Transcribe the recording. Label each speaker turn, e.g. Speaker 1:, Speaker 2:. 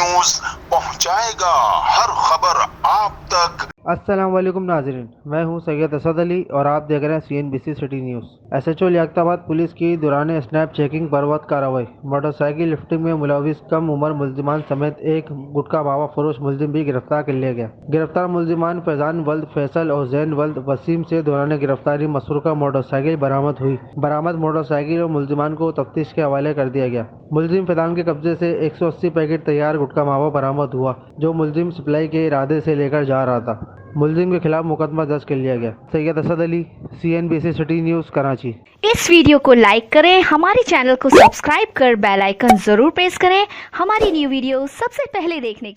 Speaker 1: News पहुंचाएगा हर खबर आप तक।
Speaker 2: अस्सलाम वालेकुम नाज़रीन, मैं हूं सैयद असद अली और आप देख रहे हैं CNBC city news. SHO Liaquatabad police की दौरान स्नैप चेकिंग बर्बाद कार्रवाई। मोटरसाइकिल लिफ्टिंग में मुलविस कम उम्र मुल्जिमान समेत एक गुटखा मावा फरोश मुल्जिम भी गिरफ्तार कर लिया गया। गिरफ्तार मुल्जिमान फैजान वल्द फैसल और जैन वल्द वसीम से दौरान गिरफ्तारी मसरूका मोटरसाइकिल बरामद हुई। बरामद मोटरसाइकिल और मुल्जिमान को तफ्तीश के हवाले कर दिया गया। मुल्जिम फैजान के कब्जे से 180 पैकेट तैयार गुटखा मावा बरामद हुआ, जो मुल्जिम सप्लाई के इरादे से लेकर जा रहा था। मुल्जिम के खिलाफ मुकदमा दर्ज कर लिया गया। Syed Asad Ali, CNBC city news, Karachi.
Speaker 3: इस वीडियो को लाइक करें, हमारे चैनल को सब्सक्राइब कर बेल आइकन जरूर प्रेस करें हमारी न्यू वीडियो सबसे पहले देखने के लिए।